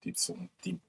Deep song, deep.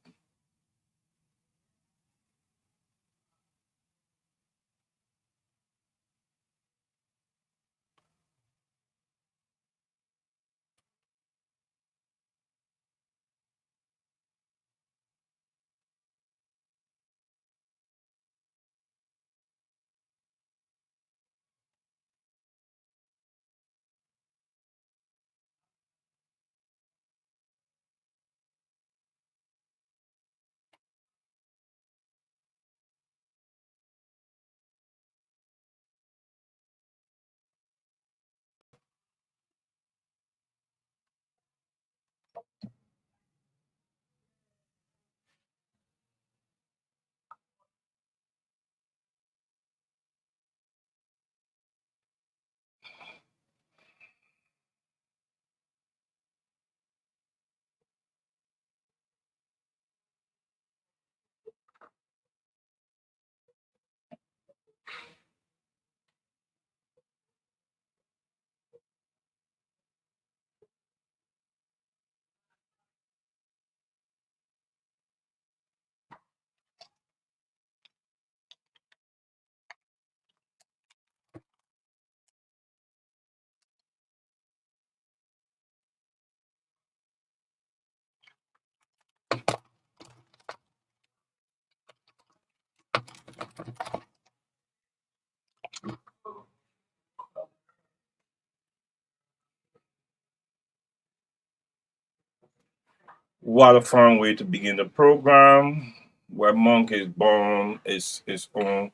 What a fun way to begin the program. Where Monk is born is his own.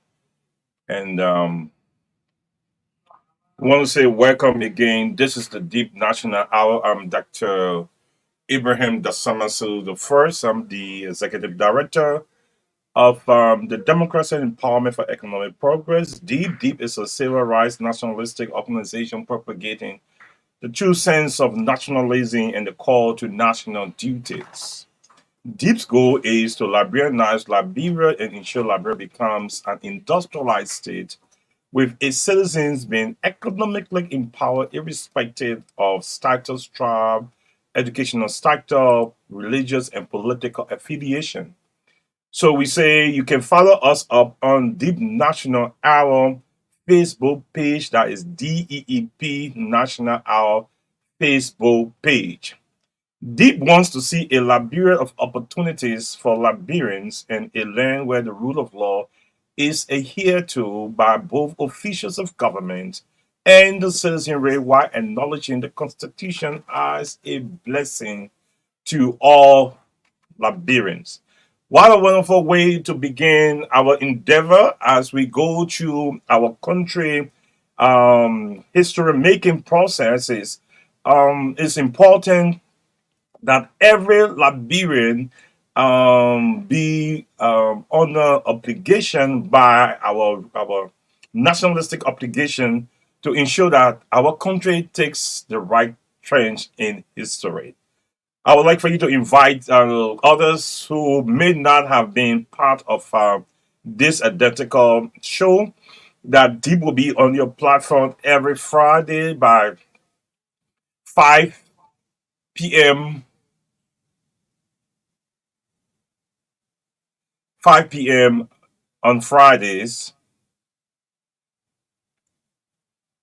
And I want to say welcome again. This is the Deep National Hour. I'm Dr. Ibrahim Dasamasu the first. I'm the executive director of the Democracy and Empowerment for Economic Progress. Deep is a civil rights nationalistic organization propagating the true sense of nationalism and the call to national duties. Deep's goal is to Liberianize Liberia and ensure Liberia becomes an industrialized state with its citizens being economically empowered irrespective of status, tribe, educational status, religious, and political affiliation. So we say you can follow us up on Deep National Hour Facebook page. That is DEEP National Hour Facebook page. Deep wants to see a Liberia of opportunities for Liberians and a land where the rule of law is adhered to by both officials of government and the citizenry while acknowledging the Constitution as a blessing to all Liberians. What a wonderful way to begin our endeavor as we go through our country history making processes. It's important that every Liberian be under obligation by our nationalistic obligation to ensure that our country takes the right trench in history. I would like for you to invite others who may not have been part of this identical show. That Deep will be on your platform every Friday by 5 p.m. 5 p.m. on Fridays.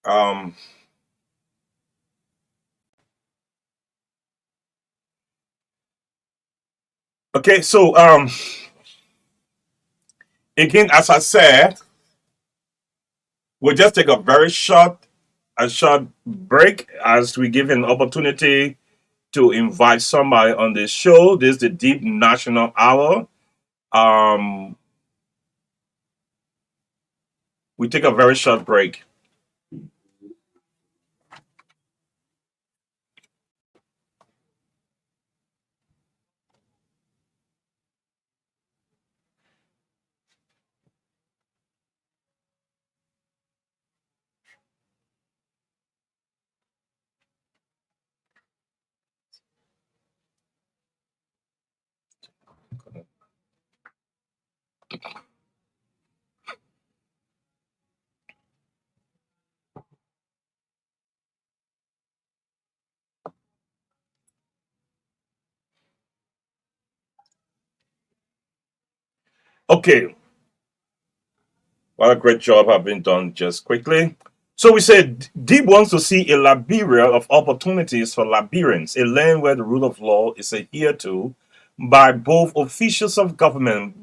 Um, okay, so again, as I said, we'll just take a short break as we give an opportunity to invite somebody on the show. This is the Deep National Hour. Um, we take a very short break. Okay, what a great job have been done just quickly. So we said Deep wants to see a Liberia of opportunities for Liberians, a land where the rule of law is adhered to by both officials of government,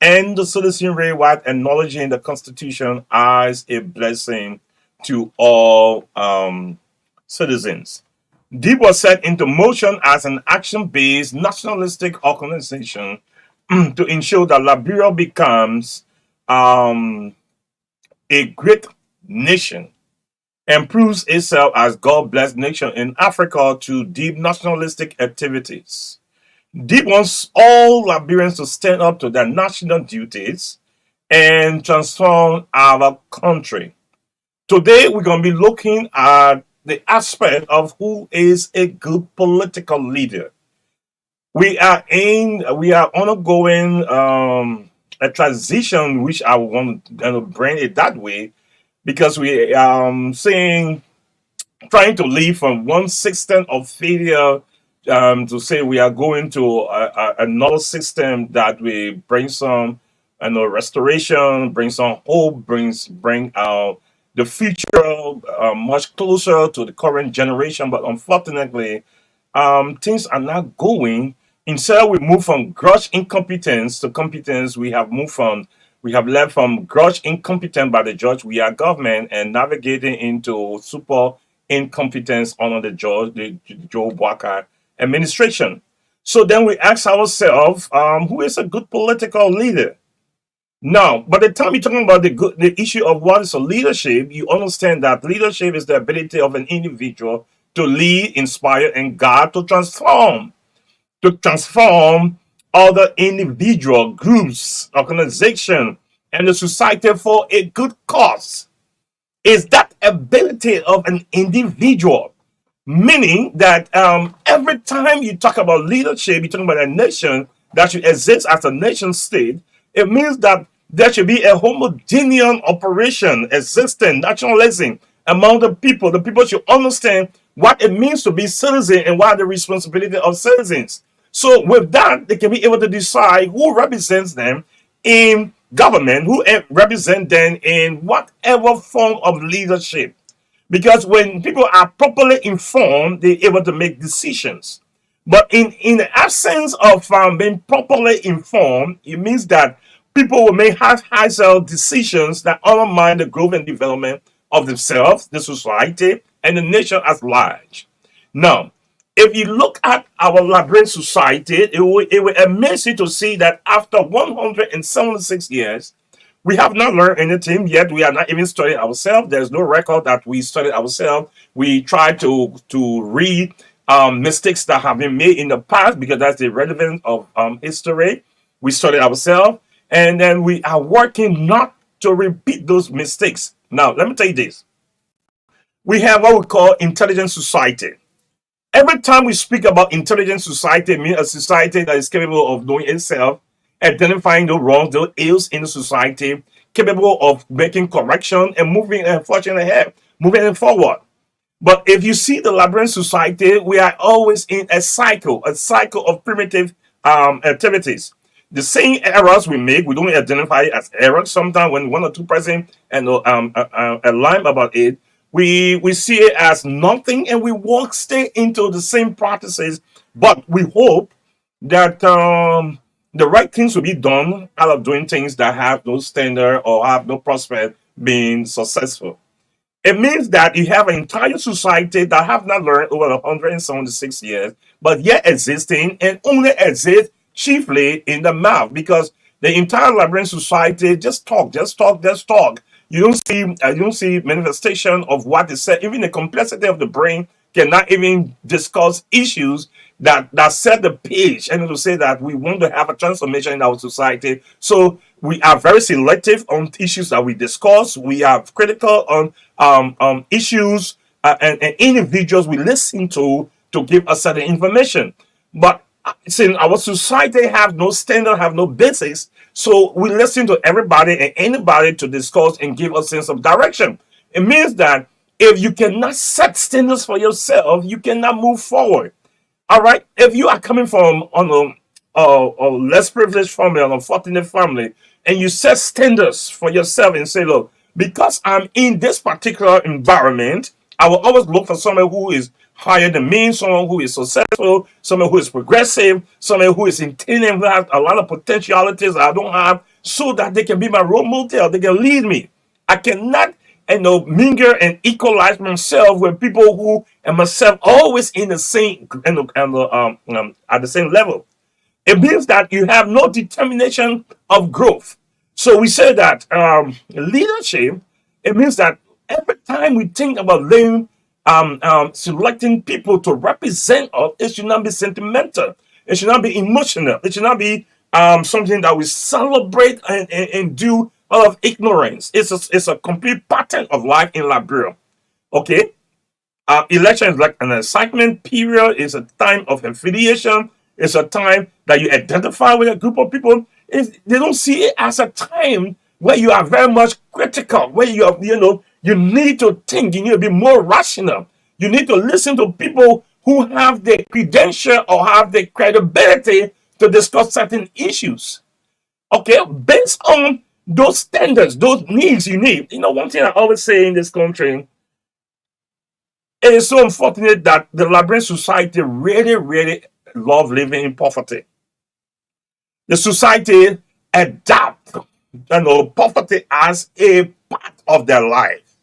and the citizenry, while acknowledging the Constitution as a blessing to all citizens. Deep was set into motion as an action based nationalistic organization to ensure that Liberia becomes um, a great nation and proves itself as God blessed nation in Africa to deep nationalistic activities. Deep wants all Liberians to stand up to their national duties and transform our country. Today, we're going to be looking at the aspect of who is a good political leader. We are undergoing a transition, which I want to bring it that way because we saying trying to leave from one system of failure to say we are going to another system that will bring some restoration, bring some hope, bring the future much closer to the current generation. But unfortunately, things are not going. Instead, we move from grudge incompetence to competence. We have left from grudge incompetent by the judge. We are government and navigating into super incompetence under the Joe Walker administration. So then we ask ourselves, who is a good political leader? Now, by the time you're talking about the issue of what is a leadership, you understand that leadership is the ability of an individual to lead, inspire, and guide to transform other individual groups, organization, and the society for a good cause. Is that ability of an individual, meaning that every time you talk about leadership, you're talking about a nation that should exist as a nation state. It means that there should be a homogeneous operation existing, nationalism among the people. The people should understand what it means to be citizen and what are the responsibility of citizens. So with that, they can be able to decide who represents them in government, who represent them in whatever form of leadership. Because when people are properly informed, they're able to make decisions. But in the absence of being properly informed, it means that people will make haphazard decisions that undermine the growth and development of themselves, the society, and the nation as large. Now, if you look at our Liberian society, it will amaze you to see that after 176 years, we have not learned anything yet. We are not even studying ourselves. There's no record that we studied ourselves. We try to read mistakes that have been made in the past because that's the relevance of history. We study ourselves, and then we are working not to repeat those mistakes. Now, let me tell you this: we have what we call intelligent society. Every time we speak about intelligent society, it means a society that is capable of knowing itself, identifying the wrongs, the ills in the society, capable of making correction and moving and forging ahead, moving it forward. But if you see the Liberian society, we are always in a cycle of primitive activities. The same errors we make, we don't identify it as errors. Sometimes when one or two person and align about it, we see it as nothing, and we walk stay into the same practices. But we hope that the right things will be done out of doing things that have no standard or have no prospect being successful. It means that you have an entire society that have not learned over 176 years, but yet existing and only exist chiefly in the mouth because the entire Liberian society just talk, just talk, just talk. You don't see manifestation of what is said. Even the complexity of the brain cannot even discuss issues that set the page and to say that we want to have a transformation in our society. So we are very selective on issues that we discuss. We are critical on issues and individuals we listen to give us certain information. But since our society have no standard, have no basis, so we listen to everybody and anybody to discuss and give a sense of direction. It means that if you cannot set standards for yourself, you cannot move forward. All right. If you are coming from on or less privileged family, an unfortunate family, and you set standards for yourself and say, look, because I'm in this particular environment, I will always look for someone who is higher than me, someone who is successful, someone who is progressive, someone who is intending, who has a lot of potentialities I don't have, so that they can be my role model, they can lead me. I cannot, mingle and equalize myself with people who and myself always in the same at the same level. It means that you have no determination of growth. So we say that leadership, it means that every time we think about selecting people to represent us, it should not be sentimental. It should not be emotional. It should not be something that we celebrate and do out of ignorance. It's a complete pattern of life in Liberia. Okay? Election is like an excitement period. It's a time of affiliation. It's a time that you identify with a group of people. They don't see it as a time where you are very much critical, where you need to think, you need to be more rational. You need to listen to people who have the credential or have the credibility to discuss certain issues. Okay, based on those standards, those needs you need. One thing I always say in this country, it is so unfortunate that the Liberian society really, really love living in poverty. The society adapt, poverty as a part of their life.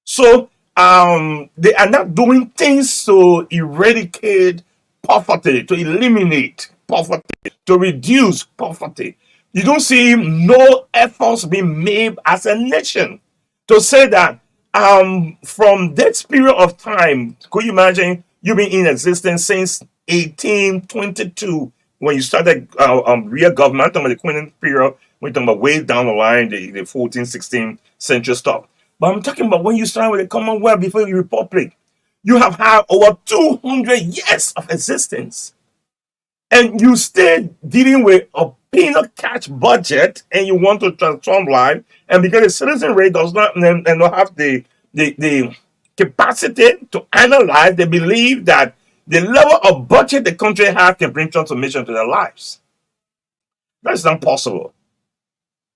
So they are not doing things to eradicate poverty, to eliminate poverty, to reduce poverty. You don't see no efforts being made as a nation to say that from that period of time, could you imagine you been in existence since 1822 when you started real government? I'm talking about the Queen period. We're talking about way down the line, the 14th, 16th century stuff. But I'm talking about when you started with the Commonwealth before the Republic. You have had over 200 years of existence. And you still dealing with a peanut catch budget and you want to transform life. And because the citizen rate does not and not have the capacity to analyze, they believe that the level of budget the country has can bring transformation to their lives. That's not possible.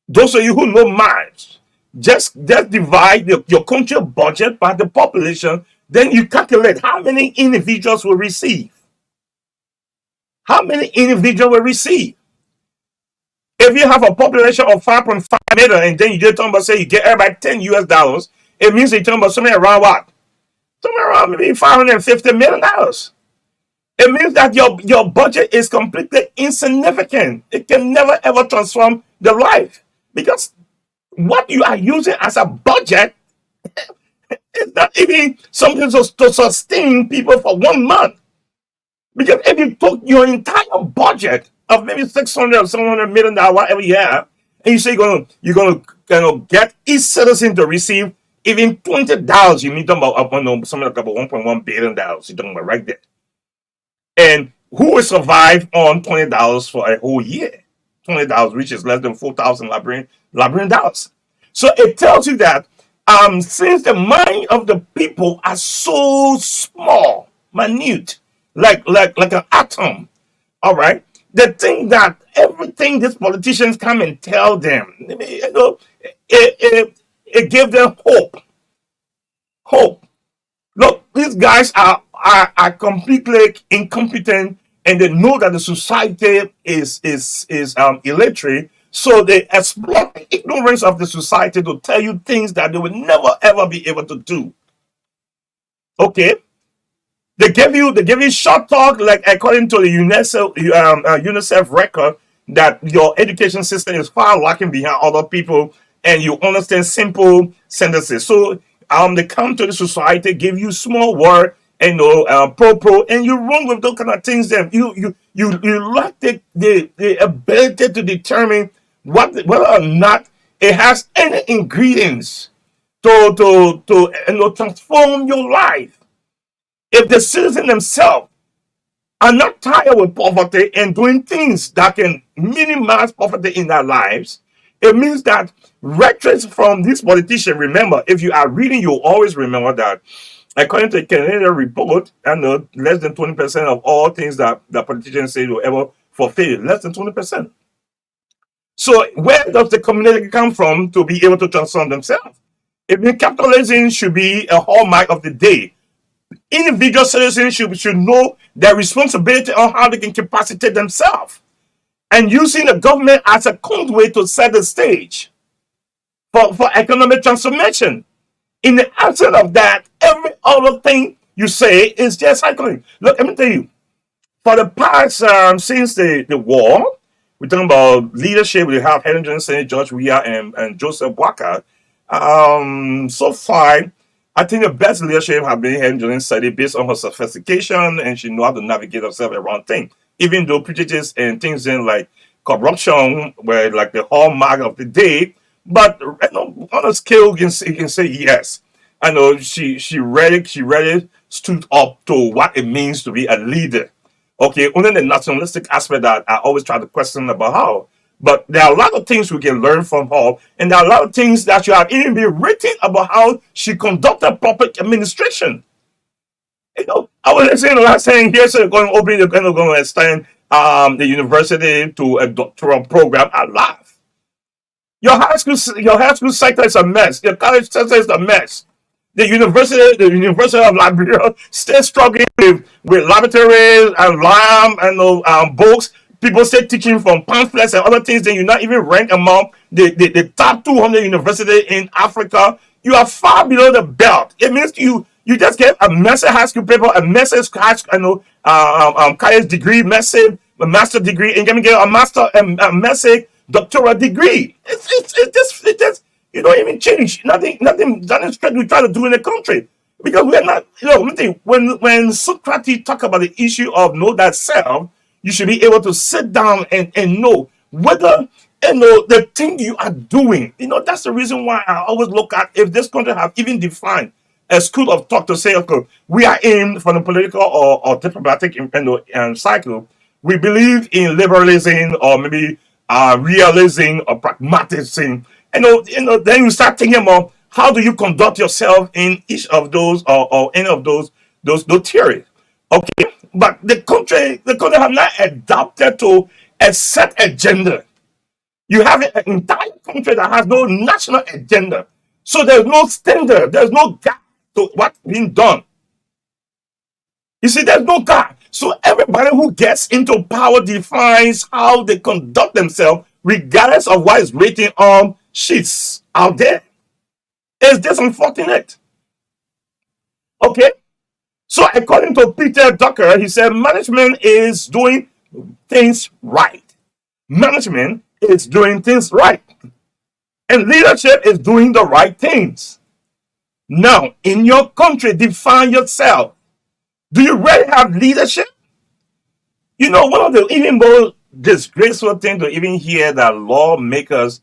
Those of you who know math, just divide your country budget by the population, then you calculate how many individuals will receive. How many individuals will receive? If you have a population of 5.5 million and then you just talking about say you get everybody $10, it means you're talking about something around what? Something around maybe $550 million. It means that your budget is completely insignificant. It can never ever transform the life because what you are using as a budget is not even something to sustain people for 1 month. Because if you took your entire budget of maybe 600 or $700 million, whatever you have, and you say you're gonna get each citizen to receive even $20, you mean talking about something like about $1.1 billion. You're talking about right there. And who will survive on $20 for a whole year? $20, which is less than 4,000 Liberian dollars. So it tells you that since the mind of the people are so small, minute, like an atom, all right, they think that everything these politicians come and tell them, it gives them hope. Hope. Look, these guys are completely incompetent, and they know that the society is illiterate. So they exploit the ignorance of the society to tell you things that they will never ever be able to do. Okay, they give you short talk, like according to the UNICEF record, that your education system is far lacking behind other people, and you understand simple sentences. So they come to the society, give you small word, and pro, and you run with those kind of things. Then you lack the ability to determine whether or not it has any ingredients to transform your life. If the citizen themselves are not tired with poverty and doing things that can minimize poverty in their lives, it means that rhetoric from this politician, remember, if you are reading, you always remember that according to a Canadian report, less than 20% of all things that politicians say will ever for failure, less than 20%. So where does the community come from to be able to transform themselves? If capitalism should be a hallmark of the day, individual citizens should know their responsibility on how they can capacitate themselves, and using the government as a conduit to set the stage for economic transformation. In the absence of that, every other thing you say is just cycling. Look, let me tell you, for the past, since the war, we're talking about leadership. We have Helen Johnson, George Weah, and Joseph Walker. So far, I think the best leadership have been Helen Johnson study based on her sophistication, and she know how to navigate herself around things. Even though prejudice and things in like corruption were like the hallmark of the day, but on a scale you can say yes. I know she really stood up to what it means to be a leader. Okay, only the nationalistic aspect that I always try to question about how. But there are a lot of things we can learn from her, and there are a lot of things that should have even been written about how she conducted public administration. I was listening to that saying here, so they're going to open, they're going to extend the university to a doctoral program. I laugh. Your high school sector is a mess. Your college sector is a mess. The University of Liberia still struggling with laboratories and lab and books. People still teaching from pamphlets and other things. Then you're not even ranked among the top 200 universities in Africa. You are far below the belt. It means you just get a massive high school paper, a massive high school, college degree, massive a master degree, and you get a massive doctoral degree. It's just you don't even change. Nothing straight we try to do in the country. Because we're not, let me tell you, when Socrates talk about the issue of know thyself, you should be able to sit down and know whether the thing you are doing. That's the reason why I always look at if this country have even defined a school of thought to say, okay, we are in from the political or diplomatic cycle. We believe in liberalism or maybe realism or pragmatism. Then you start thinking about how do you conduct yourself in each of those or any of those theories. Okay, but the country have not adapted to a set agenda. You have an entire country that has no national agenda, so there's no standard, there's no gap to what's being done. You see, there's no gap. So everybody who gets into power defines how they conduct themselves, regardless of what is written on sheets out there. It's just unfortunate. Okay? So according to Peter Drucker, he said management is doing things right. Management is doing things right. And leadership is doing the right things. Now, in your country, define yourself. Do you really have leadership? One of the even more disgraceful things to even hear that lawmakers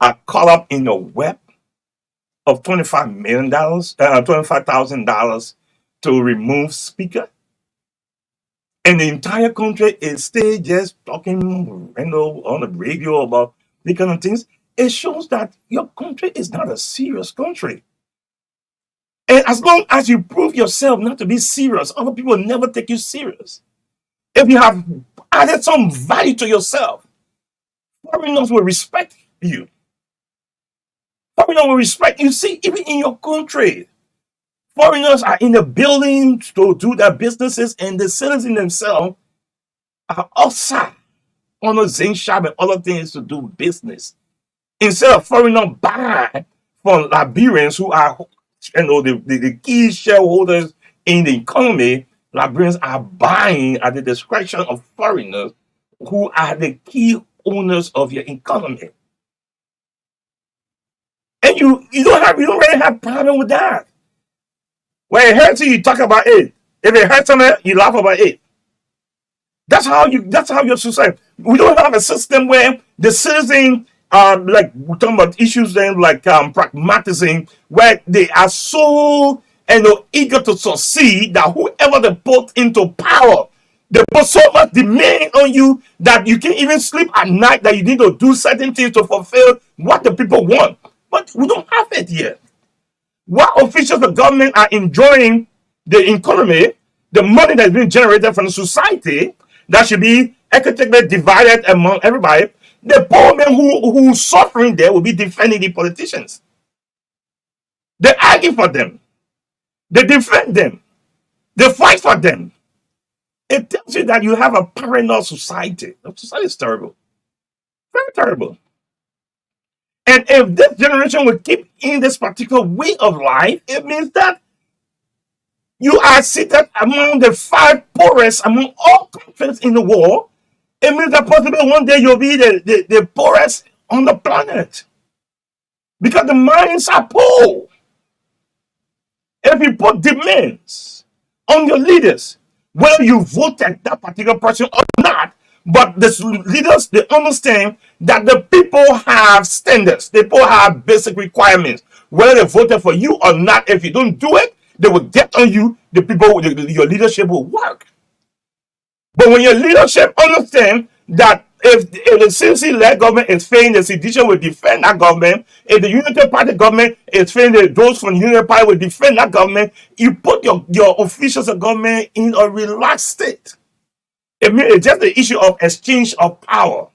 are caught up in the web of $25,000 to remove speaker, and the entire country is still just talking, on the radio about these kind of things. It shows that your country is not a serious country. And as long as you prove yourself not to be serious, other people will never take you serious. If you have added some value to yourself, foreigners will respect you. Foreigners will respect you. See, even in your country, foreigners are in the building to do their businesses, and the citizens themselves are outside on the zinc shop and other things to do business. Instead of foreigners buying from Liberians who are the key shareholders in the economy, Liberians are buying at the discretion of foreigners who are the key owners of your economy. And you don't really have problem with that. When it hurts you talk about it. If it hurts something, you laugh about it. That's how your society. We don't have a system where the citizen like we're talking about issues then like pragmatism, where they are so eager to succeed that whoever they put into power, they put so much demand on you that you can't even sleep at night, that you need to do certain things to fulfill what the people want. But we don't have it yet. What officials of government are enjoying the economy, the money that's being generated from the society, that should be equitably divided among everybody, the poor men who's suffering there will be defending the politicians. They argue for them. They defend them. They fight for them. It tells you that you have a parallel society. The society is terrible. Very terrible. And if this generation will keep in this particular way of life, it means that you are seated among the five poorest among all countries in the world. It means that possibly one day you'll be the poorest on the planet. Because the minds are poor. If you put demands on your leaders, whether you voted that particular person or not, but the leaders, they understand that the people have standards. The people have basic requirements. Whether they voted for you or not, if you don't do it, they will get on you. The people, your leadership will work. But when your leadership understand that if the CNC-led government is failing, the sedition will defend that government. If the Unity Party government is failing, those from the Unity Party will defend that government. You put your officials of government in a relaxed state. It means it's just the issue of exchange of power.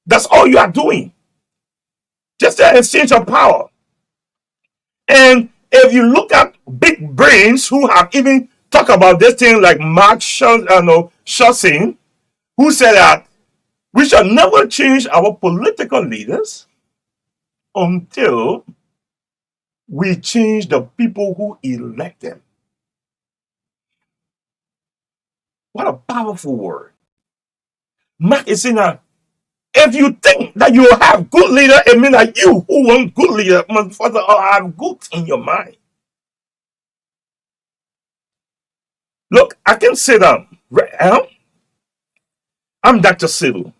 That's all you are doing. Just an exchange of power. And if you look at big brains who have even talked about this thing, like Mark Schussing, who said that we shall never change our political leaders until we change the people who elect them. What a powerful word. Mark is saying that if you think that you have good leader, it means that you who want good leader must first have good in your mind. Look, I can sit down. I'm Dr. Civil.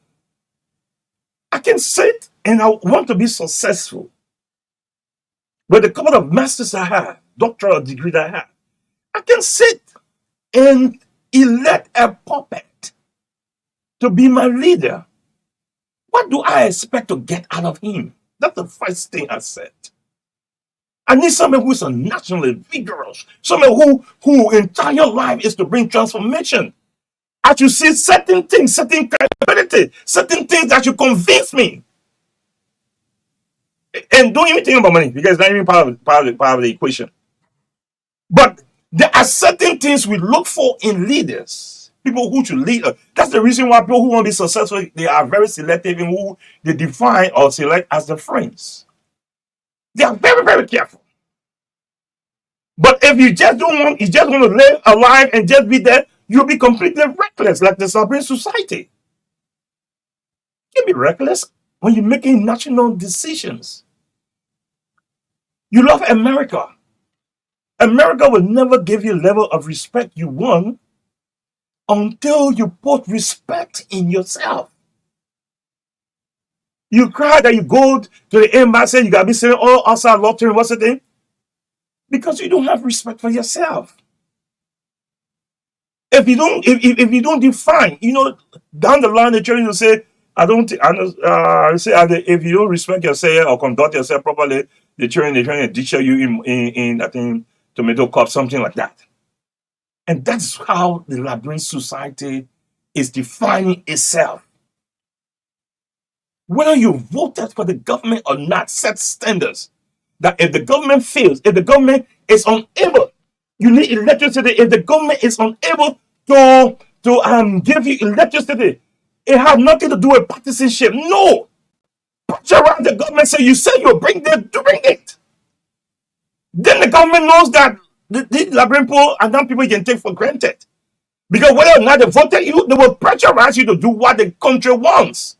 I can sit and I want to be successful. With the couple of masters I have, doctoral degree that I have, I can sit and elect a puppet to be my leader. What do I expect to get out of him? That's the first thing I said. I need someone who is a nationally vigorous, someone who entire life is to bring transformation. I should see certain things, certain credibility, certain things that should convince me. And don't even think about money because it's not even part of the equation. But there are certain things we look for in leaders, people who should lead us. That's the reason why people who want to be successful, they are very selective in who they define or select as their friends. They are very, very careful. But if you just want to live a life and just be there, you'll be completely reckless, like the Sabine Society. You can be reckless when you're making national decisions. You love America. America will never give you a level of respect you want until you put respect in yourself. You cry that you go to the embassy, you gotta be saying all outside lottery, what's the thing? Because you don't have respect for yourself. If you don't define, down the line the church will say, if you don't respect yourself or conduct yourself properly, they're trying to ditch you in I think tomato cup, something like that. And that's how the Labyrinth Society is defining itself. Whether you voted for the government or not, set standards. That if the government fails, if the government is unable, you need electricity. If the government is unable to give you electricity, it has nothing to do with partisanship. No. Pressurize the government, say you said you'll bring it. Then the government knows that the Labyrinth people are not people you can take for granted. Because whether or not they voted you, they will pressurize you to do what the country wants.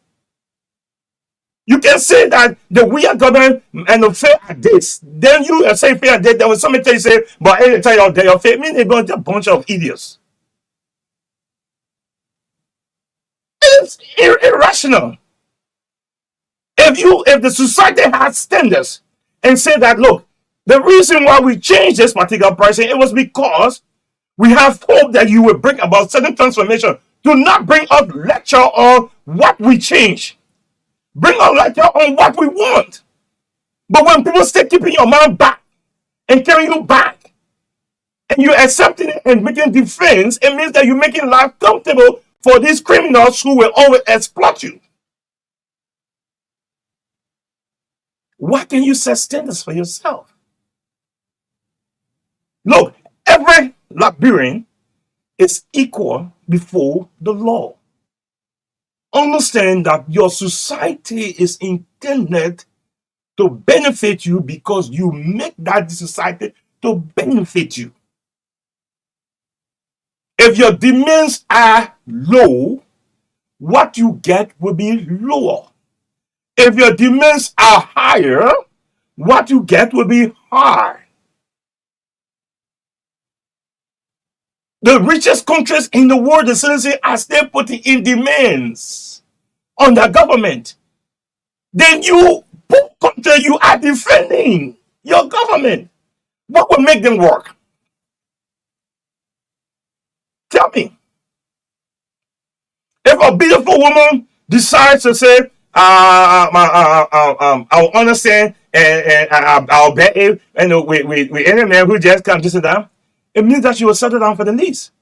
You can say that we are government and the fail at this. Then you say fail at this. Then when somebody tell you, say, but every time you're fail, mean they're a bunch of idiots. It's irrational. If the society has standards and say that, look, the reason why we changed this particular pricing, it was because we have hope that you will bring about certain transformation. Do not bring up lecture on what we change. Bring up lecture on what we want. But when people start keeping your mind back and carrying you back, and you're accepting it and making defense, it means that you're making life comfortable for these criminals who will always exploit you? Why can you set standards for yourself? Look, every Liberian is equal before the law. Understand that your society is intended to benefit you because you make that society to benefit you. If your demands are low, what you get will be lower. If your demands are higher, what you get will be high. The richest countries in the world, the citizens, are still putting in demands on the government. Then you, poor country, you are defending your government. What will make them work? Tell me. If a beautiful woman decides to say, I'll understand and I'll bet if with any man who just comes to sit down, it means that she will settle down for the needs.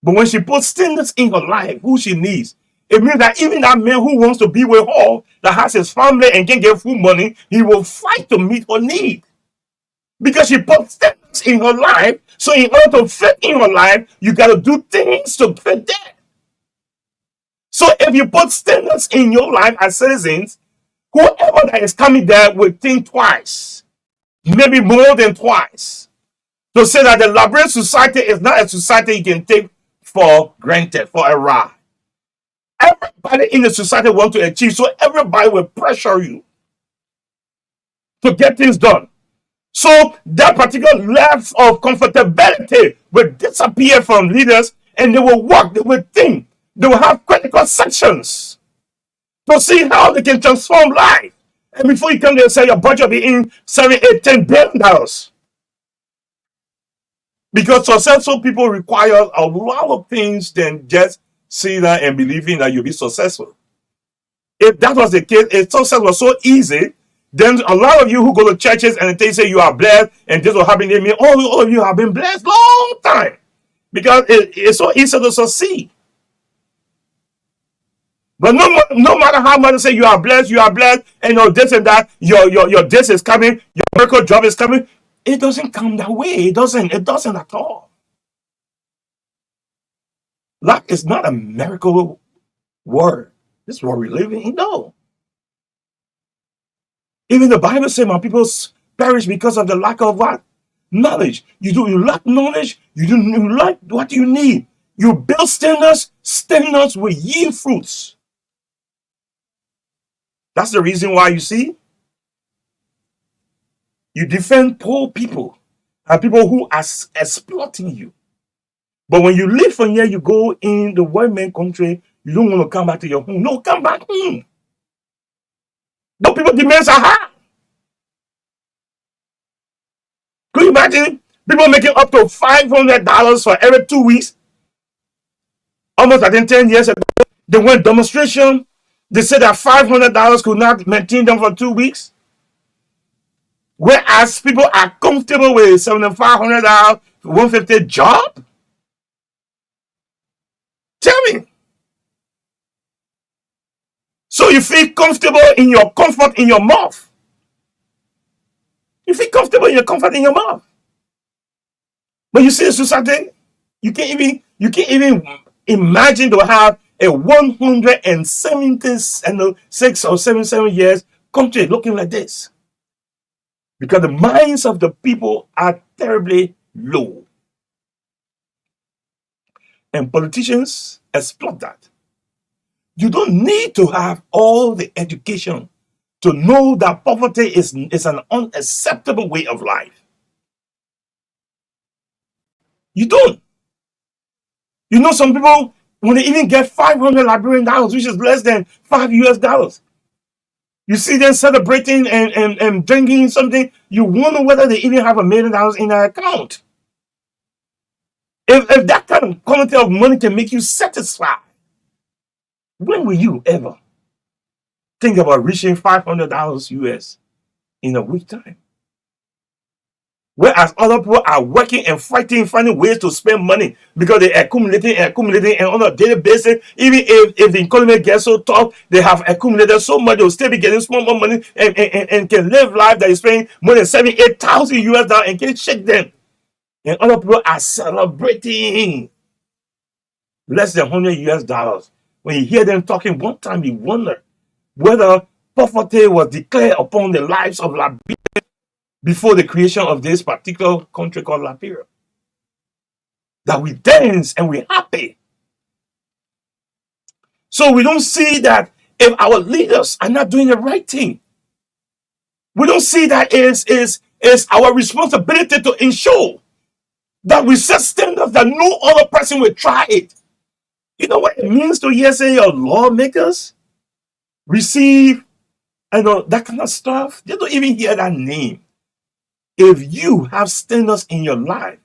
But when she puts standards in her life, who she needs, it means that even that man who wants to be with her, that has his family and can get food money, he will fight to meet her need. Because she put standards in her life. So in order to fit in her life, you got to do things to fit that. So if you put standards in your life as citizens, whoever that is coming there will think twice, maybe more than twice, to say that the Liberian society is not a society you can take for granted, for a ride. Everybody in the society wants to achieve, so everybody will pressure you to get things done. So that particular level of comfortability will disappear from leaders, and they will work, they will think, they will have critical sections to see how they can transform life. And before you come there and say your budget will be in $7, $8, $10 billion. Because successful people require a lot of things than just see that and believing that you'll be successful. If that was the case, if success was so easy, then a lot of you who go to churches and they say you are blessed and this will happen to me, all of you have been blessed long time. Because it's so easy to succeed. But no matter how much they say you are blessed, and this and that, your this is coming, your miracle job is coming. It doesn't come that way. It doesn't at all. Luck is not a miracle word. This is what we're living in. No. Even the Bible says my people perish because of the lack of what? Knowledge. You lack knowledge, you lack what you need. You build standards will yield fruits. That's the reason why you see you defend poor people and people who are exploiting you. But when you leave from here, you go in the white man country, you don't want to come back to your home. No, come back home. Those people demands are high. Could you imagine people making up to $500 for every 2 weeks? Almost I think 10 years ago, they went demonstration. They said that $500 could not maintain them for 2 weeks. Whereas people are comfortable with $7,500, $150 job. Tell me. So you feel comfortable in your comfort in your mouth. You feel comfortable in your comfort in your mouth. But you see the society, you can't even imagine to have a 176 or 77 years country looking like this. Because the minds of the people are terribly low. And politicians exploit that. You don't need to have all the education to know that poverty is an unacceptable way of life. You don't. You know, some people, when they even get 500 Liberian dollars, which is less than $5 US, you see them celebrating and drinking something, you wonder whether they even have $1 million in their account. If that kind of quantity of money can make you satisfied, when will you ever think about reaching $500 US in a week time? Whereas other people are working and fighting, finding ways to spend money because they accumulating, and on a daily basis, even if the economy gets so tough, they have accumulated so much, they'll still be getting small more money and can live life that is paying more than 7, 8,000 US dollars and can shake them. And other people are celebrating less than 100 US dollars. When you hear them talking, one time you wonder whether poverty was declared upon the lives of Liberia before the creation of this particular country called Liberia. That we dance and we're happy. So we don't see that if our leaders are not doing the right thing, we don't see that is our responsibility to ensure that we set standards that no other person will try it. You know what it means to hear say your lawmakers receive, that kind of stuff? They don't even hear that name. If you have standards in your life,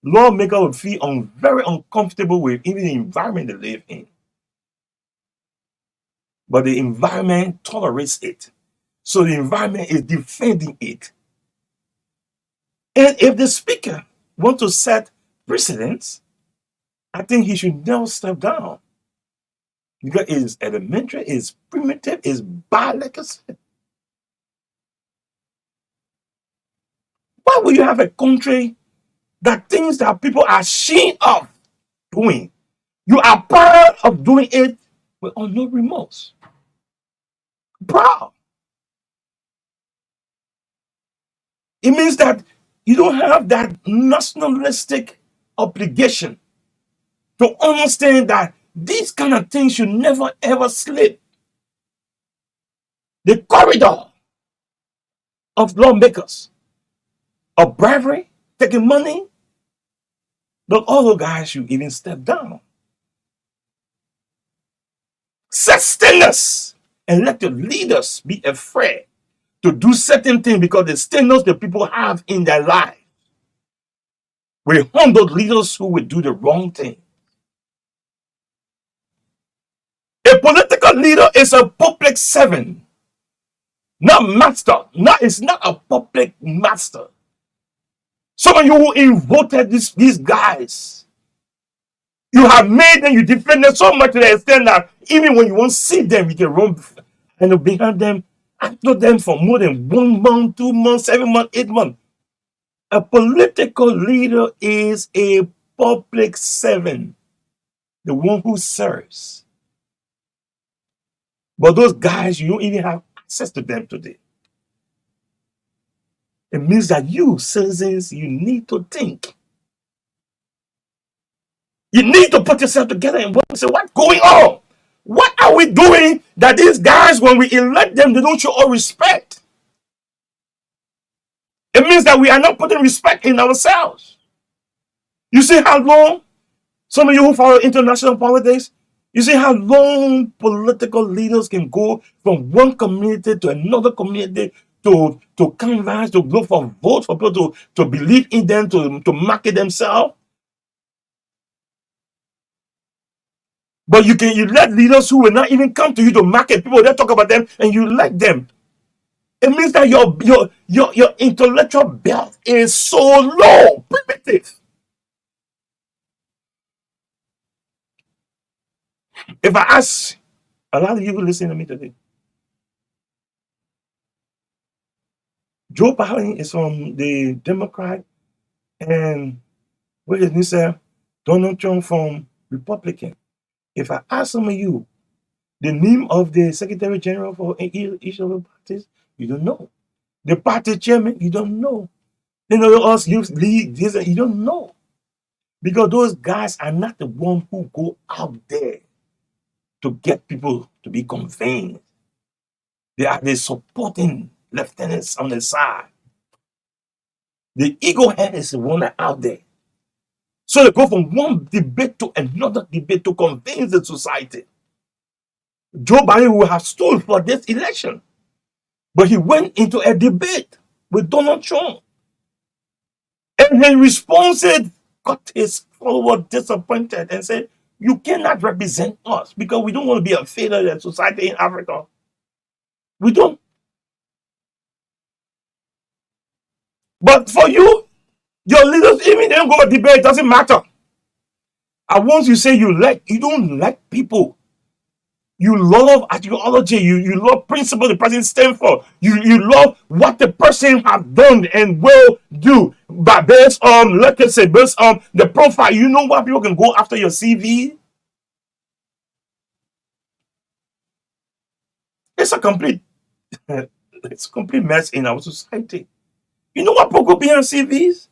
lawmakers will feel very uncomfortable with even the environment they live in. But the environment tolerates it. So the environment is defending it. And if the speaker wants to set precedents, I think he should never step down. Because it's elementary, it's primitive, it's bad, like I said. Why would you have a country that things that people are ashamed of doing, you are proud of doing it with no remorse? Proud. It means that you don't have that nationalistic obligation to understand that these kind of things should never ever slip the corridor of lawmakers, of bribery, taking money. But all those guys should even step down. Set standards and let your leaders be afraid to do certain things because the standards the people have in their life will harm those leaders who will do the wrong thing. A political leader is a public servant, not master. It's not a public master. Some of you who voted these guys, you have made them, you defend them so much to the extent that even when you won't see them, you can run and behind them, after them for more than 1 month, 2 months, 7 months, 8 months. A political leader is a public servant, the one who serves. But those guys, you don't even have access to them today. It means that you, citizens, you need to think. You need to put yourself together and say, what's going on? What are we doing that these guys, when we elect them, they don't show all respect? It means that we are not putting respect in ourselves. You see how long, some of you who follow international politics, you see how long political leaders can go from one community to another community to canvass, to look for votes, for people to believe in them, to market themselves. But you let leaders who will not even come to you to market people, they talk about them and you elect them. It means that your intellectual belt is so low, primitive. If I ask a lot of you who listen to me today, Joe Biden is from the Democrat, and what is Mr. Donald Trump from Republican. If I ask some of you the name of the Secretary General for each of the parties, you don't know. The party chairman, you don't know. Us youth lead this, you don't know. Because those guys are not the ones who go out there to get people to be convinced. They are the supporting lieutenants on the side. The ego head is the one that out there. So they go from one debate to another debate to convince the society. Joe Biden will have stood for this election, but he went into a debate with Donald Trump. And his response got his followers disappointed and said, you cannot represent us because we don't want to be a failure in society in Africa. We don't. But for you, your leaders, even they don't go to debate, it doesn't matter. And once you say you don't like people. You love ideology. You love principle the person stands for. You love what the person have done and will do. But based on, let us say, based on the profile, you know what people can go after your CV. It's a complete, it's a complete mess in our society. You know what people could be on CVs?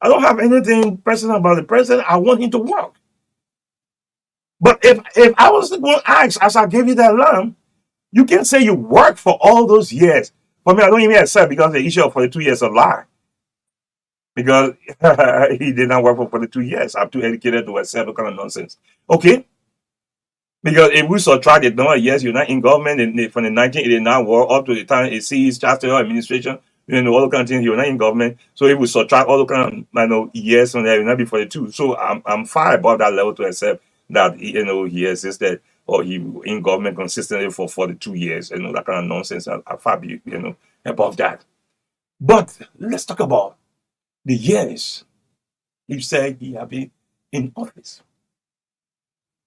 I don't have anything personal about the president. I want him to work. But if I was going to ask, as I gave you that line, you can say you worked for all those years. For me, I don't even accept because the issue of 42 years of lie. Because he did not work for 42 years. I'm too educated to accept that kind of nonsense. Okay? Because if we subtract the number of years you're not in government from the 1989 war up to the time it sees chancellor administration, all the kind of things you're not in government. So if we subtract all the kind of years from there, you'll not be 42. So I'm far above that level to accept that he existed or he in government consistently for 42 years, that kind of nonsense. I'm far above that. But let's talk about the years he said he had been in office.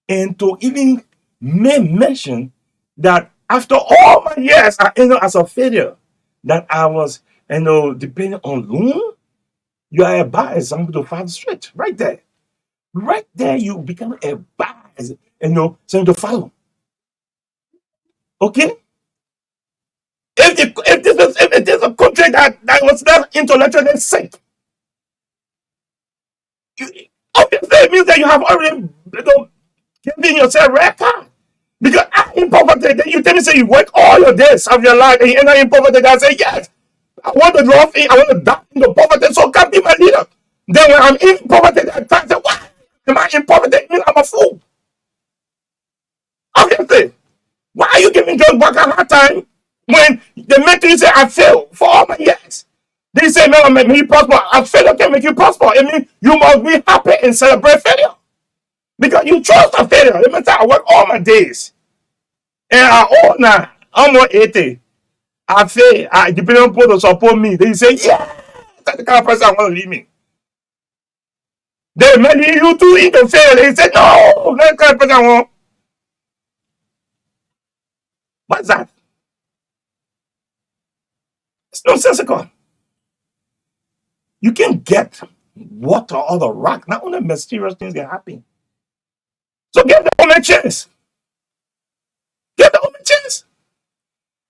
And to even mention that after all my years, as a failure, that I was, depending on loan, you are a bad example to follow straight. Right there. Right there, you become a bad, something to follow. Okay? If there's a country that was not intellectually sick, obviously it means that you have already giving yourself record. Because I'm in poverty, then you tell me say you work all your days of your life and you end up in poverty. I say yes, I want to drop in, I want to die into poverty, so can't be my leader. Then when I'm in poverty, I say, why am I in poverty? It means I'm a fool. Obviously, why are you giving John Walker a hard time when the mentor say I failed for all my years? They say, no, make me prosper. I failure can make you prosper. It means you must be happy and celebrate failure. Because you chose a failure. Let me say I work all my days. And I own now. I'm not 80. I fail. I depend on people to support me. They say, yeah, that's the kind of person I want to leave me. Then maybe you too into fail. They say, no, that's the kind of person I want. What's that? It's nonsensical. You can get water or the rock. Not only mysterious things can happen. So give the woman a chance. Give the woman a chance.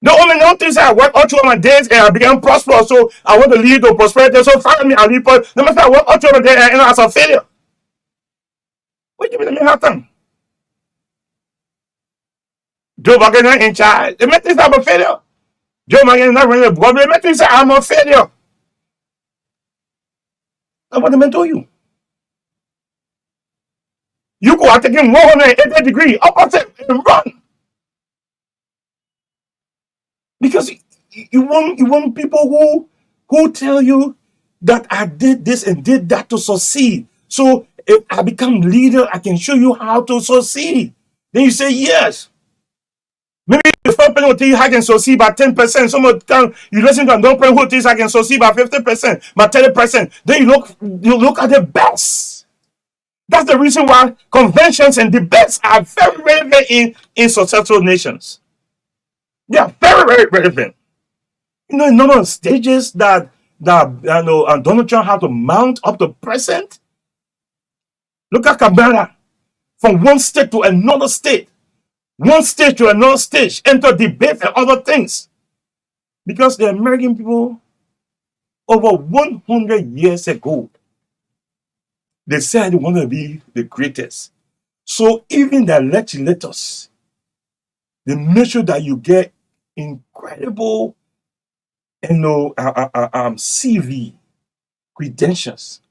The only no things I work all through my days and I became prosperous, so I want to lead to prosperity. So follow me, I'll lead. No matter I work all through my days and I end up as a failure. What do you mean have time? Joe Biden in charge. They make things I'm a failure. Joe Biden is not running the government. They make things I'm a failure. That's what they meant to you. You go out taking 180 degrees opposite and run. Because you want people who tell you that I did this and did that to succeed. So if I become leader, I can show you how to succeed. Then you say yes. Maybe the first person will tell you I can succeed by 10%. Someone you listen to another person who tells I can succeed by 50%, by 30%. Then you look at the best. That's the reason why conventions and debates are very relevant in successful nations. They are very, very relevant. In none of the stages that Donald Trump had to mount up to present. Look at Kamala. From one state to another state. One stage to another stage. Enter debate and other things. Because the American people, over 100 years ago, they said they want to be the greatest. So even the legislators, they make sure that you get incredible CV credentials.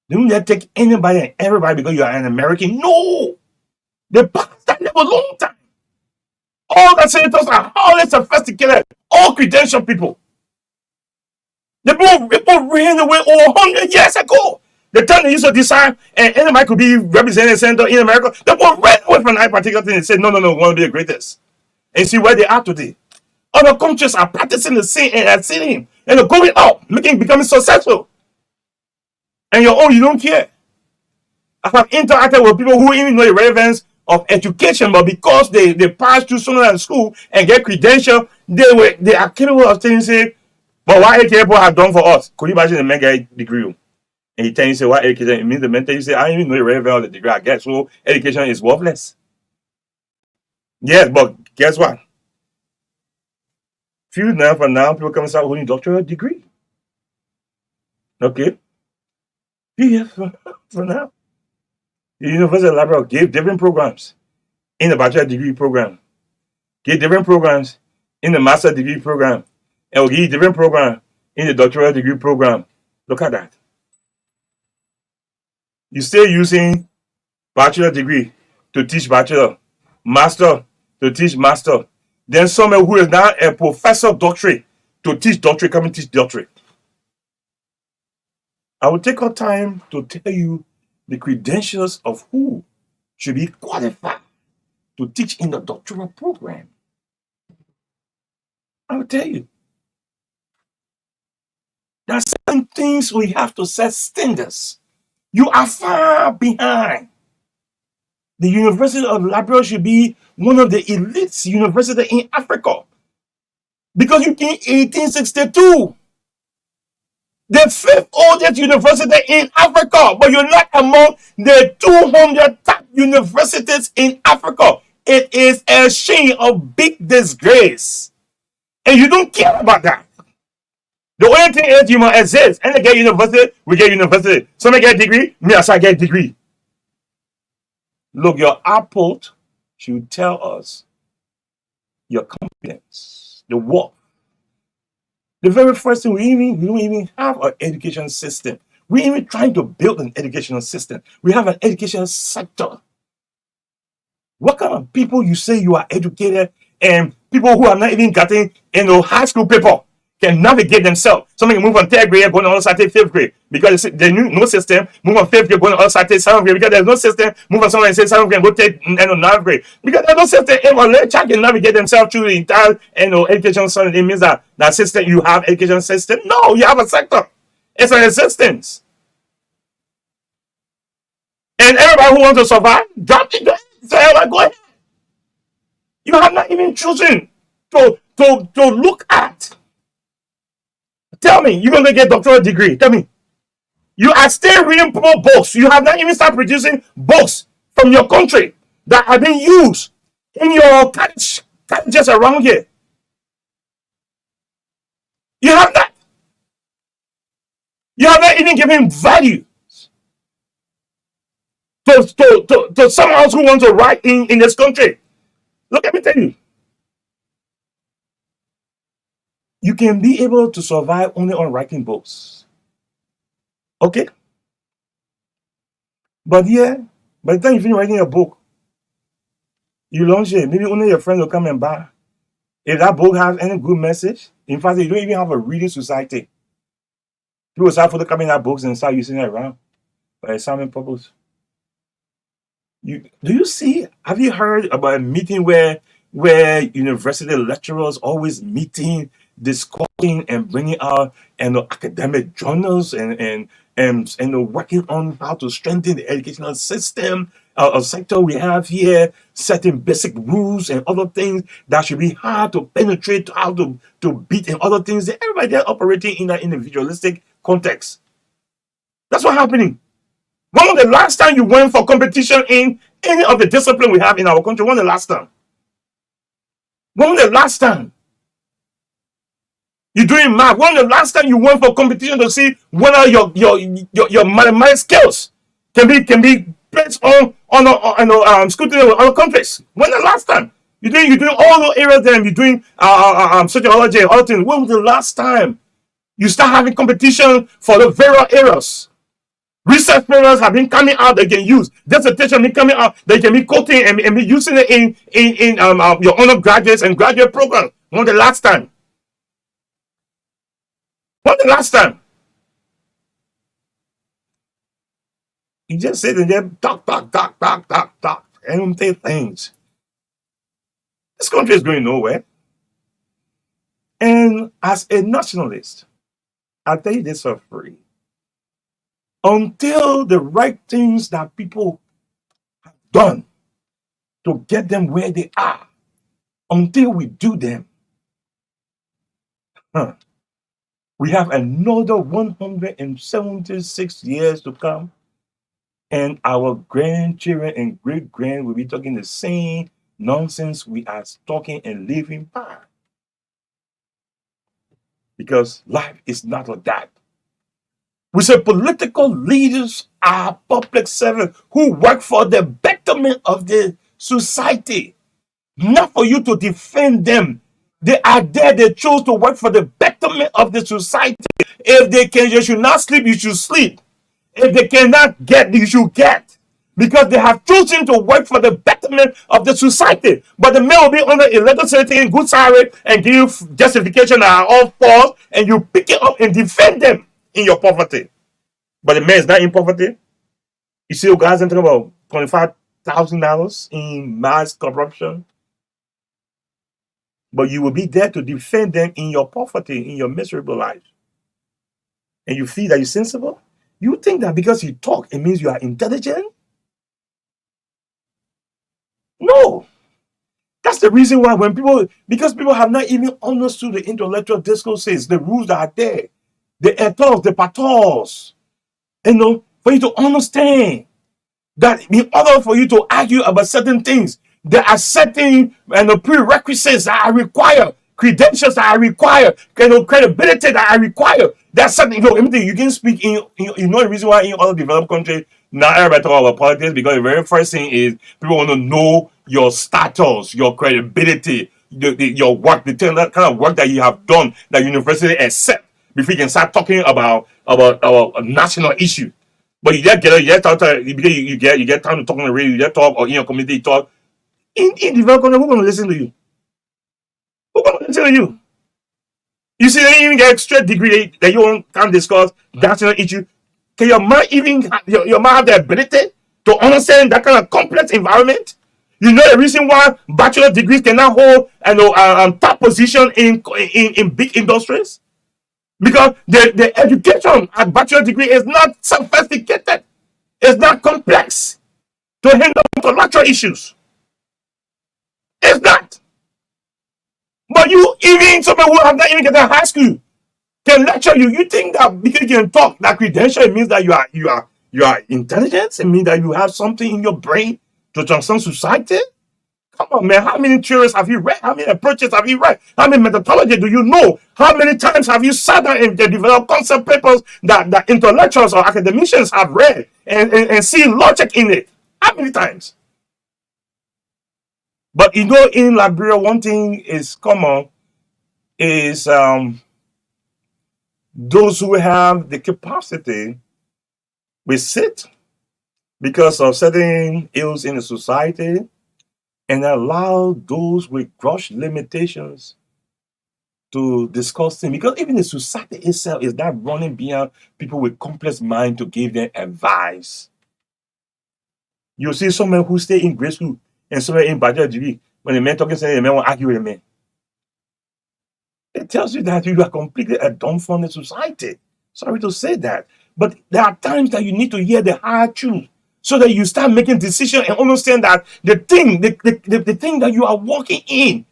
They don't take anybody and everybody because you are an American. No! They passed that level a long time. All the senators are highly sophisticated, all credentialed people. The people ran away over 100 years ago. The time they used to decide, and anybody could be represented senator in America, they people ran away from that particular thing and said, no, we want to be the greatest. And see where they are today. Other countries are practicing the same and are seeing and they're going up, becoming successful. And your own, you don't care. I have interacted with people who even know the relevance of education, but because they passed through somewhere in school and get credential, they are capable of saying, but what education have done for us? Could you imagine the man get a degree? And he tells you say what education, it means the mentor you say, I don't even know the relevance of the degree I get. So education is worthless. Yes, but guess what? Few now from now, people come and start holding doctoral degree. Okay. Few years from now. The University of Labrador gave different programs in the bachelor degree program, gave different programs in the master degree program, and will give you different program in the doctoral degree program. Look at that. You still using bachelor degree to teach bachelor, master to teach master. Then someone who is now a professor doctorate to teach doctorate, come and teach doctorate. I will take our time to tell you the credentials of who should be qualified to teach in the doctoral program. I will tell you. There are certain things we have to set standards. You are far behind. The University of Labrador should be one of the elite universities in Africa. Because you came 1862. The fifth oldest university in Africa, but you're not among the 200 top universities in Africa. It is a shame of big disgrace. And you don't care about that. The only thing is you must exist. And they get university, we get university. Some get a degree, me also get a degree. Look, your output should tell us your competence, the work. The very first thing we don't even have an education system. We're even trying to build an educational system. We have an education sector. What kind of people you say you are educated and people who are not even getting high school paper can navigate themselves. Somebody move on third grade, going on other side fifth grade because there's no system. Move on fifth grade, going on other side seventh grade because there's no system. Move on somewhere and say seventh grade, go take ninth grade because there's no system. If a child can navigate themselves through the entire education system, it means that system you have education system. No, you have a sector. It's an existence. And everybody who wants to survive, drop it. So everybody go ahead. You have not even chosen to look at. Tell me, you're going to get a doctoral degree. Tell me. You are still reading books. You have not even started producing books from your country that have been used in your colleges around here. You have not. You have not even given value to someone else who wants to write in this country. Look, let me tell you. You can be able to survive only on writing books. Okay? But yeah, by the time you finish writing your book, you launch it. Maybe only your friends will come and buy. If that book has any good message, in fact, you don't even have a reading society. People start photocopying that books and start using it around for a sermon purpose. Have you heard about a meeting where university lecturers always meeting, discussing and bringing out academic journals and working on how to strengthen the educational system sector we have here, setting basic rules and other things that should be hard to penetrate, how to beat and other things. Everybody there operating in that individualistic context. That's what's happening. When was the last time you went for competition in any of the discipline we have in our country? When was the last time? When was the last time? You're doing math. When was the last time you went for competition to see whether your mathematical skills can be based on scrutiny with other countries? When was the last time? You're doing all those areas then you're doing sociology and other things. When was the last time you start having competition for the various areas? Research papers have been coming out they can use. Dissertation been coming out they can be quoting and be using it in your undergraduates and graduate programs. When the last time? When the last time? You just sit in there, talk, and say things. This country is going nowhere. And as a nationalist, I tell you this for free. Until the right things that people done to get them where they are, until we do them, huh, we have another 176 years to come, and our grandchildren and great grand will be talking the same nonsense we are talking and living by. Because life is not like that. We say political leaders are public servants who work for the betterment of the society, not for you to defend them. They are there, they chose to work for the betterment of the society. If they can, you should not sleep, you should sleep. If they cannot get, you should get. Because they have chosen to work for the betterment of the society. But the men will be under a legislating good salary and give justification that are all false, and you pick it up and defend them in your poverty. But the man is not in poverty. You see, guys, I'm talking about $25,000 in mass corruption. But you will be there to defend them in your poverty, in your miserable life. And you feel that you're sensible? You think that because you talk, it means you are intelligent? No. That's the reason why because people have not even understood the intellectual discourses, the rules that are there, the ethos, the pathos, for you to understand that in order for you to argue about certain things, there are certain prerequisites that are required, credentials that are required, credibility that are required. There's something, you can speak the reason why in other developed countries, now everybody talk about politics, because the very first thing is people want to know your status, your credibility, your work, the kind of work that you have done that university accept before you can start talking about a national issue. But you just get talk to, because you get time to talk on the radio, you just talk, or in your community you talk. In developed country, who's gonna listen to you? Who's gonna listen to you? You see, they even get straight degree that you can't discuss national issue. Can your mind even your mind have the ability to understand that kind of complex environment? You know the reason why bachelor degrees cannot hold top position in big industries? Because the education at bachelor degree is not sophisticated. It's not complex to handle intellectual issues. It's not. But you, even someone who have not even get to high school, can lecture you. You think that because you can talk, that credential, it means that you are intelligent? It means that you have something in your brain to transform society? Come on, man. How many theories have you read? How many approaches have you read? How many methodology do you know? How many times have you sat down and developed concept papers that intellectuals or academicians have read and see logic in it? How many times? But in Liberia, one thing is common is those who have the capacity will sit because of certain ills in the society and allow those with gross limitations to discuss things. Because even the society itself is not running beyond people with complex mind to give them advice. You see someone who stay in grade school and someone in bachelor degree. When the man talking, say the man will argue with the man. It tells you that you are completely a dumbfounded society. Sorry to say that. But there are times that you need to hear the hard truth so that you start making decisions and understand that the thing that you are walking in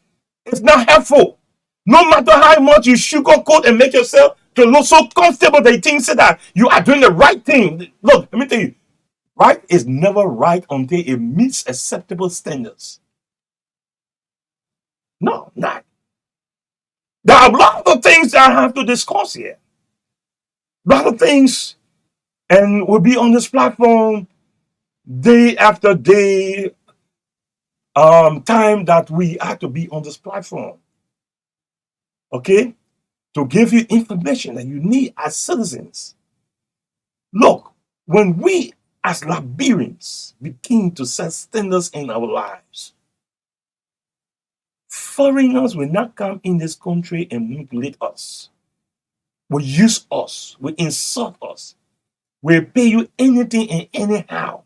is not helpful. No matter how much you sugarcoat and make yourself to look so comfortable that you think that you are doing the right thing. Look, let me tell you, right is never right until it meets acceptable standards. No, not. There are a lot of things that I have to discuss here. A lot of things, and we'll be on this platform day after day, time that we have to be on this platform. Okay? To give you information that you need as citizens. Look, when we as Liberians begin to set standards in our lives, foreigners will not come in this country and manipulate us, will use us, will insult us, will pay you anything and anyhow.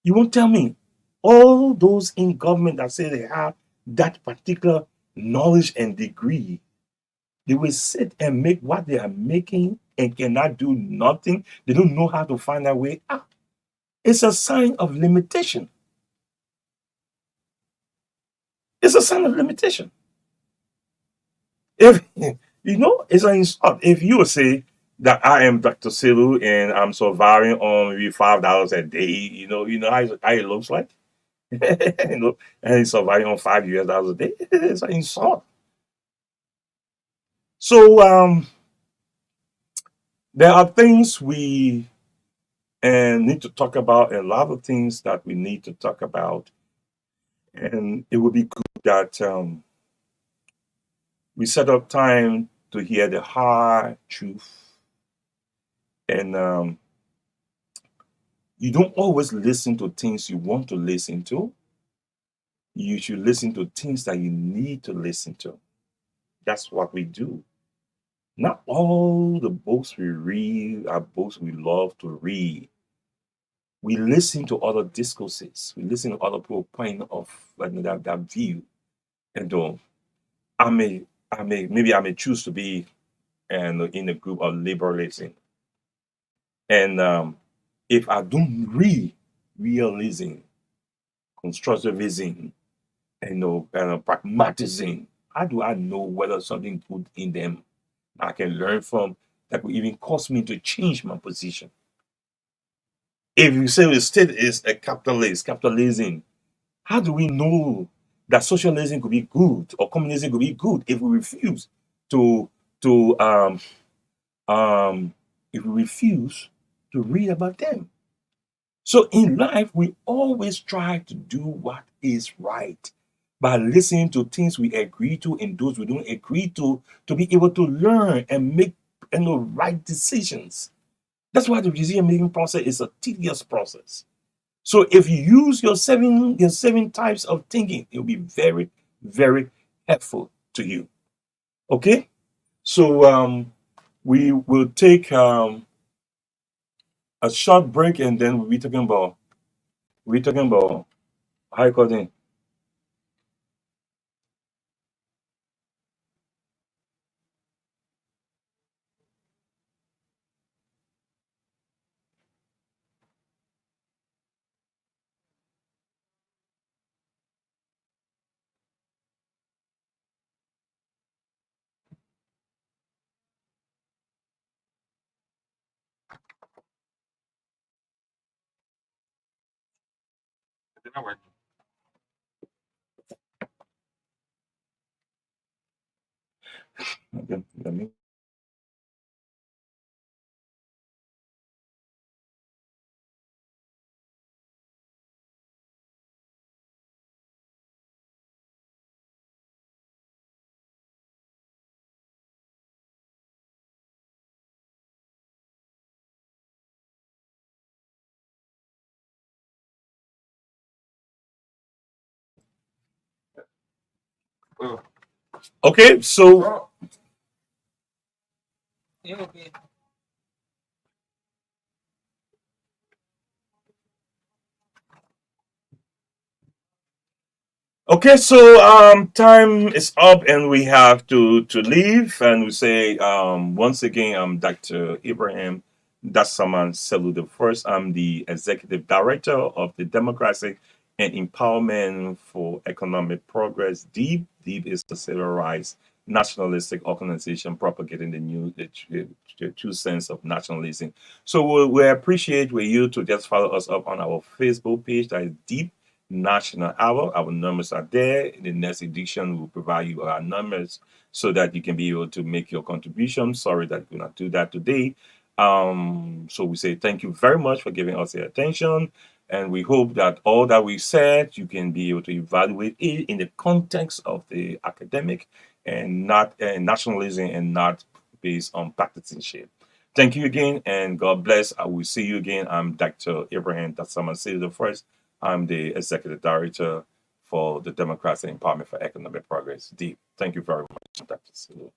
You won't tell me all those in government that say they have that particular knowledge and degree, they will sit and make what they are making and cannot do nothing. They don't know how to find their way out. It's a sign of limitation. It's a sign of limitation. If it's an insult. If you say that I am Dr. Silu and I'm surviving on maybe $5 a day, how it looks like. And he's surviving on $5 a day. It's an insult. So there are things we need to talk about, and a lot of things that we need to talk about. And it would be good that we set up time to hear the hard truth. And you don't always listen to things you want to listen to. You should listen to things that you need to listen to. That's what we do. Not all the books we read are books we love to read. We listen to other discourses. We listen to other people's point of that view. And I may, maybe I may choose to be in a group of liberalism. And if I don't read realism, constructivism, pragmatism, how do I know whether something good in them I can learn from that will even cause me to change my position? If you say the state is a capitalism, how do we know that socialism could be good or communism could be good if we refuse to to um if we refuse to read about them? So in life, we always try to do what is right by listening to things we agree to and those we don't agree to be able to learn and make right decisions. That's why the decision making process is a tedious process. So if you use your seven types of thinking, it will be very, very helpful to you. Okay? So we will take a short break and then we'll be talking about how you call it. Okay, let me. Okay, so time is up and we have to leave. And we say once again, I'm Dr. Ibrahim Dassaman Selu the first. I'm the executive director of the Democratic and Empowerment for Economic Progress. DEEP. DEEP is a civil rights nationalistic organization propagating the true sense of nationalism. So we appreciate with you to just follow us up on our Facebook page, that is DEEP National Hour. Our numbers are there. In the next edition, we'll provide you our numbers so that you can be able to make your contribution. Sorry that we cannot do that today. So we say thank you very much for giving us your attention. And we hope that all that we said, you can be able to evaluate it in the context of the academic and not nationalism and not based on partisanship. Thank you again, and God bless. I will see you again. I'm Dr. Ibrahim Datsama City the first. I'm the executive director for the Democratic Empowerment for Economic Progress, DEEP. Thank you very much, Dr. Sulu.